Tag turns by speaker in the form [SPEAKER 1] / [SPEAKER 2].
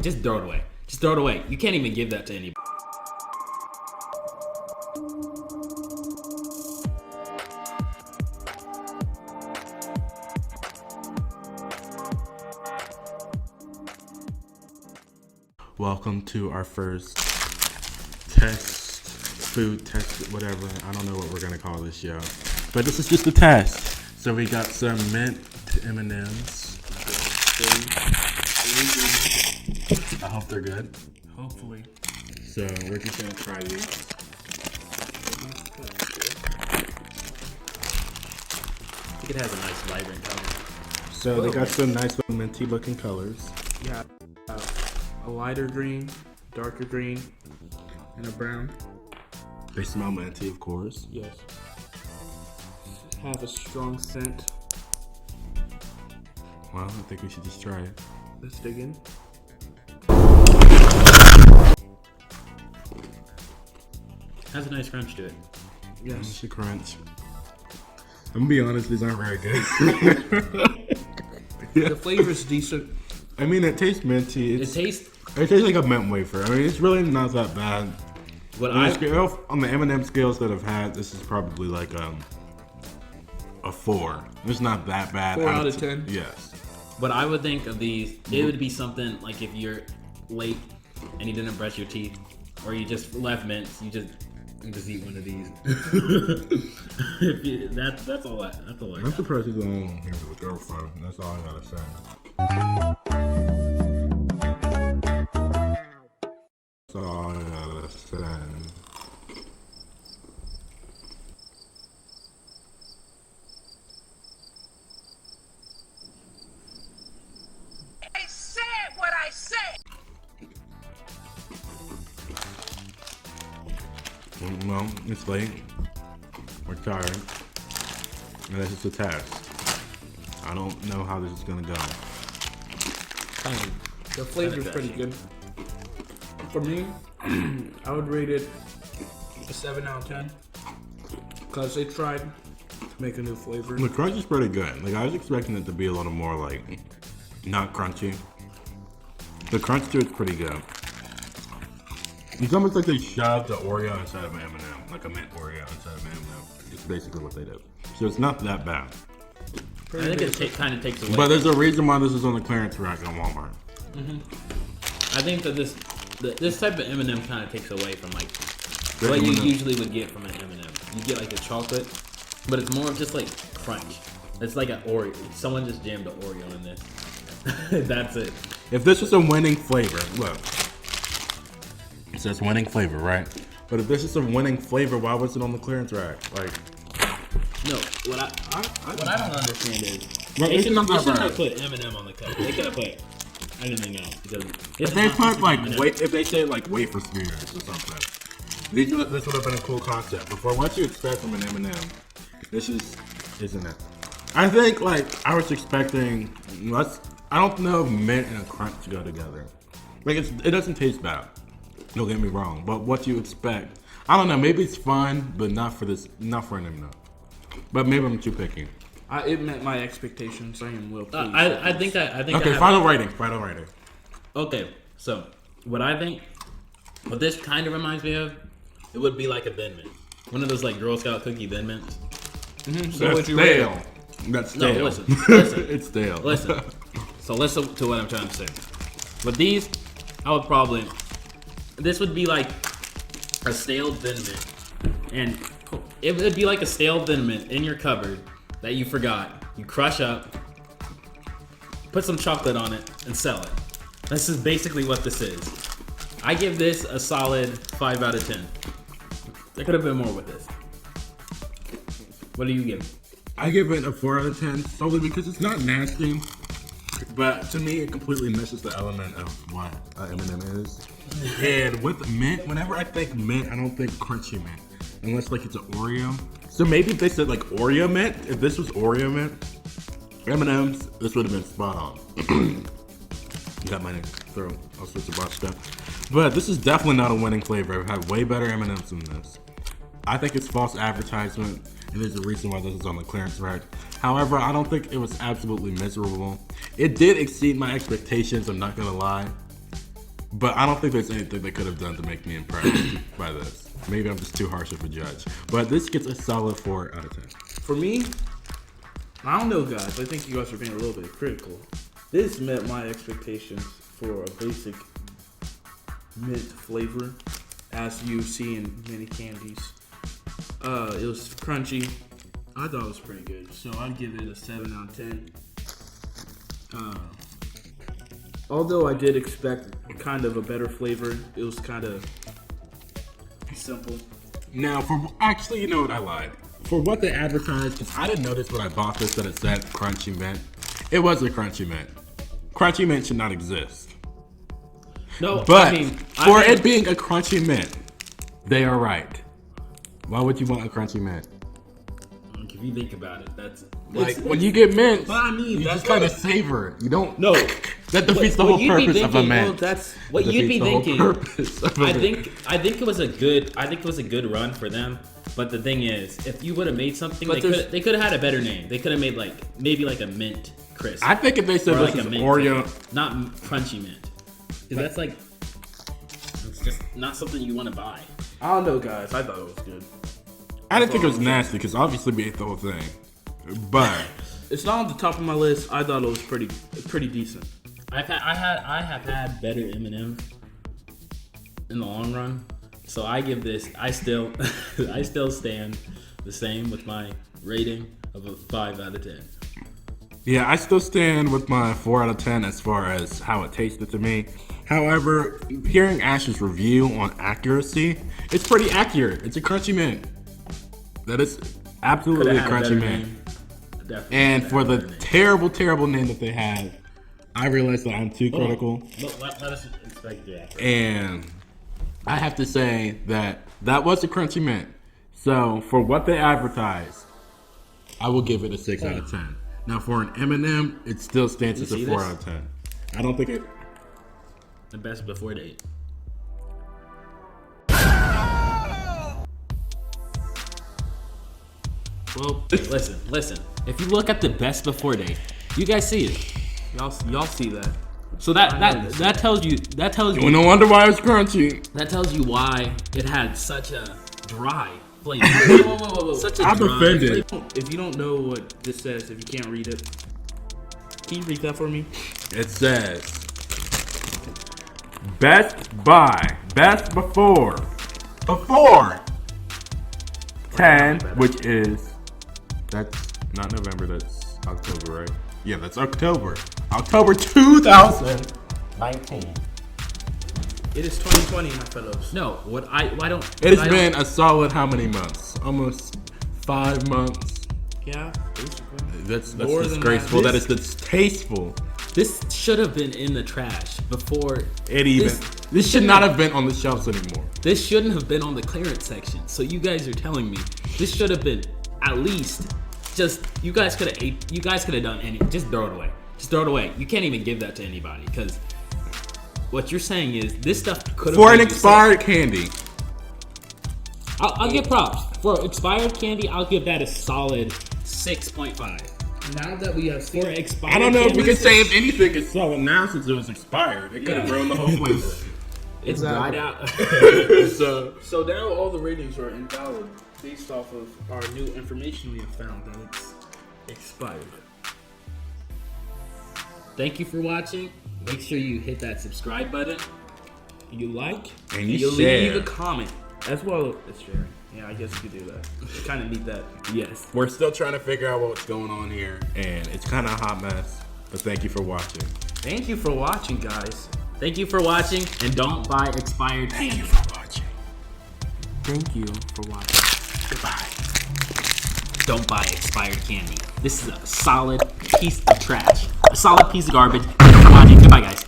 [SPEAKER 1] Just throw it away. Just throw it away. You can't even give that to anybody.
[SPEAKER 2] Welcome to our first food test, whatever. I don't know what we're gonna call this show, but this is just a test. So we got some mint M&Ms. I hope they're good.
[SPEAKER 1] Hopefully.
[SPEAKER 2] So we're just gonna try these.
[SPEAKER 1] I think it has a nice vibrant color.
[SPEAKER 2] So they got some nice little minty looking colors.
[SPEAKER 3] Yeah, a lighter green, darker green, and a brown.
[SPEAKER 2] They smell minty, of course.
[SPEAKER 3] Yes. Have a strong scent.
[SPEAKER 2] Well, I think we should just try it.
[SPEAKER 3] Let's dig in.
[SPEAKER 1] Has a nice crunch to it.
[SPEAKER 2] It's
[SPEAKER 3] Yes.
[SPEAKER 2] a crunch. I'm gonna be honest, these aren't very good.
[SPEAKER 3] The flavor's decent.
[SPEAKER 2] I mean, it tastes minty.
[SPEAKER 1] It tastes
[SPEAKER 2] It tastes like a mint wafer. I mean, it's really not that bad.
[SPEAKER 1] what
[SPEAKER 2] On
[SPEAKER 1] I
[SPEAKER 2] the scale, on the M&M scales that I've had, this is probably like a 4. It's not that bad.
[SPEAKER 3] 4 out of 10?
[SPEAKER 2] Yes.
[SPEAKER 1] what I would think of these. It would be something like if you're late and you didn't brush your teeth, or you just left mints. You just eat one of these. That's all I
[SPEAKER 2] I'm
[SPEAKER 1] got.
[SPEAKER 2] surprised he's the only one here with a girlfriend. That's all I gotta say. That's all I gotta say.
[SPEAKER 4] I said what I said.
[SPEAKER 2] Well, it's late. We're tired. And this is a test. I don't know how this is gonna go.
[SPEAKER 3] The flavor's pretty good. For me, I would rate it a 7 out of 10. Because they tried to make a new flavor.
[SPEAKER 2] The crunch is pretty good. Like, I was expecting it to be a little more, like, not crunchy. The crunch to it's pretty good. It's almost like they shoved the Oreo inside of an M&M. Like a mint Oreo inside of an M&M. It's basically what they did. So it's not that bad.
[SPEAKER 1] I think it kind of takes away.
[SPEAKER 2] But there's a reason why this is on the clearance rack at Walmart.
[SPEAKER 1] I think that this type of M&M kind of takes away from like what you usually would get from an M&M. You get like the chocolate, but it's more of just like crunch. It's like an Oreo. Someone just jammed an Oreo in this. That's it.
[SPEAKER 2] If this was a winning flavor, look. It says winning flavor, right? But if this is a winning flavor, why was it on the clearance rack? Like,
[SPEAKER 1] No, what I don't understand is
[SPEAKER 2] Well,
[SPEAKER 1] they
[SPEAKER 2] it's
[SPEAKER 1] shouldn't
[SPEAKER 2] not that
[SPEAKER 1] have
[SPEAKER 2] bad.
[SPEAKER 1] put M&M on the cup. They could have put anything else because
[SPEAKER 2] if they put like if they say like wafer spheres or something, this would have been a cool concept. But for what you expect from an M&M, this isn't it. I think like I was expecting I don't know if mint and a crunch go together. Like it doesn't taste bad. Don't get me wrong, but what you expect, I don't know. Maybe it's fun, but not for an M&M. But maybe I'm too picky.
[SPEAKER 3] It met my expectations. I am well pleased.
[SPEAKER 1] I think
[SPEAKER 2] Okay, final rating.
[SPEAKER 1] Okay, so what I think, what this kind of reminds me of, it would be like a Thin Mint, one of those like Girl Scout cookie Thin Mints.
[SPEAKER 3] So
[SPEAKER 2] That's
[SPEAKER 3] would you rate it?
[SPEAKER 2] stale. That's
[SPEAKER 1] No,
[SPEAKER 2] stale.
[SPEAKER 1] listen.
[SPEAKER 2] It's stale.
[SPEAKER 1] Listen. So listen to what I'm trying to say. With these, I would probably, this would be like a stale Thin Mint, and it would be like a stale Thin Mint in your cupboard that you forgot. You crush up, put some chocolate on it, and sell it. This is basically what this is. I give this a solid 5 out of 10. There could have been more with this. What do you give?
[SPEAKER 2] I give it a 4 out of 10 solely because it's not nasty, but to me it completely misses the element of what M&M is. And with mint, whenever I think mint, I don't think crunchy mint, unless like it's an Oreo. So maybe if they said like Oreo mint, if this was Oreo mint, M&M's, this would have been spot on. Got my throat all sorts of stuff. But this is definitely not a winning flavor. I've had way better M&M's than this. I think it's false advertisement, and there's a reason why this is on the clearance rack. However, I don't think it was absolutely miserable. It did exceed my expectations, I'm not gonna lie. But I don't think there's anything they could have done to make me impressed by this. Maybe I'm just too harsh of a judge. But this gets a solid 4 out of 10.
[SPEAKER 3] For me, I don't know, guys. I think you guys are being a little bit critical. This met my expectations for a basic mint flavor, as you see in many candies. It was crunchy. I thought it was pretty good, so I'd give it a 7 out of 10. Although I did expect kind of a better flavor, it was kind of simple.
[SPEAKER 2] Now, actually, you know what? I lied. For what they advertised, because I didn't notice when I bought this that it said crunchy mint. It was a crunchy mint. Crunchy mint should not exist.
[SPEAKER 1] No,
[SPEAKER 2] But
[SPEAKER 1] I
[SPEAKER 2] for
[SPEAKER 1] mean,
[SPEAKER 2] it being a crunchy mint, they are right. Why would you want a crunchy mint?
[SPEAKER 1] if you think about it, that's
[SPEAKER 2] Like, when you get mint,
[SPEAKER 3] But I mean,
[SPEAKER 2] you
[SPEAKER 3] that's
[SPEAKER 2] just kind of savor it. You don't.
[SPEAKER 3] No.
[SPEAKER 2] That defeats the whole purpose of a mint.
[SPEAKER 1] Well, that's what
[SPEAKER 2] That
[SPEAKER 1] you'd be
[SPEAKER 2] defeats the whole
[SPEAKER 1] thinking.
[SPEAKER 2] purpose of a
[SPEAKER 1] I
[SPEAKER 2] mint.
[SPEAKER 1] think it was a good run for them. But the thing is, if you would have made something,
[SPEAKER 3] But
[SPEAKER 1] they could have had a better name. They could have made maybe like a mint crisp.
[SPEAKER 2] I think if they said
[SPEAKER 1] Or
[SPEAKER 2] this
[SPEAKER 1] like
[SPEAKER 2] is
[SPEAKER 1] a mint
[SPEAKER 2] Oreo,
[SPEAKER 1] crisp, not crunchy mint, because that's like it's just not something you want to buy.
[SPEAKER 3] I don't know, guys. I thought it was good.
[SPEAKER 2] I didn't think it was nasty because obviously we ate the whole thing. But
[SPEAKER 3] It's not on the top of my list. I thought it was pretty decent.
[SPEAKER 1] I have had better M&Ms in the long run, so I give this. I still stand the same with my rating of a 5 out of 10.
[SPEAKER 2] yeah, I still stand with my 4 out of 10 as far as how it tasted to me. However, hearing Ash's review on accuracy, it's pretty accurate. It's a crunchy mint. That is absolutely a crunchy mint. And for the terrible, terrible name that they have, I realize that I'm too critical.
[SPEAKER 1] Let us expect that.
[SPEAKER 2] And I have to say that was a crunchy mint. So for what they advertise, I will give it a 6 out of 10. Now for an M&M, it still stands as a 4 out of 10. I don't think it.
[SPEAKER 1] The best before date. Well, listen. If you look at the best before date, you guys see it.
[SPEAKER 3] Y'all see that?
[SPEAKER 1] So that tells you
[SPEAKER 2] Well, no wonder why it's crunchy.
[SPEAKER 1] that tells you why it had such a dry flavor. Whoa. Such a
[SPEAKER 2] I'm
[SPEAKER 1] dry
[SPEAKER 2] offended.
[SPEAKER 1] flavor.
[SPEAKER 3] If you don't know what this says, if you can't read it, can you read that for me?
[SPEAKER 2] It says Best Buy, Best Before 10, which is, that's not November, that's October, right? Yeah, that's October 2019.
[SPEAKER 3] It is 2020, my fellows.
[SPEAKER 1] No, why don't
[SPEAKER 2] It
[SPEAKER 1] why
[SPEAKER 2] has
[SPEAKER 1] don't-
[SPEAKER 2] been a solid how many months? Almost 5 months.
[SPEAKER 3] Yeah, basically.
[SPEAKER 2] That's
[SPEAKER 3] More than
[SPEAKER 2] disgraceful.
[SPEAKER 3] that.
[SPEAKER 2] That is distasteful.
[SPEAKER 1] This should have been in the trash before.
[SPEAKER 2] This should not have been on the shelves anymore.
[SPEAKER 1] This shouldn't have been on the clearance section. So you guys are telling me this should have been at least just you guys could have done any. Just throw it away. Just throw it away. You can't even give that to anybody because what you're saying is this stuff could have
[SPEAKER 2] For an
[SPEAKER 1] made you
[SPEAKER 2] expired candy.
[SPEAKER 1] sick. I'll give props for expired candy. I'll give that a solid 6.5.
[SPEAKER 3] Now that we have
[SPEAKER 1] For
[SPEAKER 3] seen
[SPEAKER 1] expired
[SPEAKER 2] I don't know if we
[SPEAKER 1] candy,
[SPEAKER 2] can say if anything is solid now since it was expired. It could have ruined the whole flavor.
[SPEAKER 1] it's dried out.
[SPEAKER 2] So
[SPEAKER 3] So now all the ratings are invalid based off of our new information we have found that it's expired.
[SPEAKER 1] Thank you for watching. Make sure you hit that subscribe button.
[SPEAKER 3] You like
[SPEAKER 2] And you
[SPEAKER 3] leave
[SPEAKER 2] share.
[SPEAKER 3] a comment as well as sharing. Yeah, I guess you could do that. You kind of need that.
[SPEAKER 1] Yes.
[SPEAKER 2] we're still trying to figure out what's going on here, and it's kind of a hot mess. But thank you for watching.
[SPEAKER 3] Thank you for watching, guys.
[SPEAKER 1] Thank you for watching, and don't buy expired candy.
[SPEAKER 2] Thank you for watching.
[SPEAKER 3] Thank you for watching.
[SPEAKER 2] Goodbye.
[SPEAKER 1] Don't buy expired candy. This is a solid piece of trash. A solid piece of garbage. Thank you for watching. Goodbye, guys.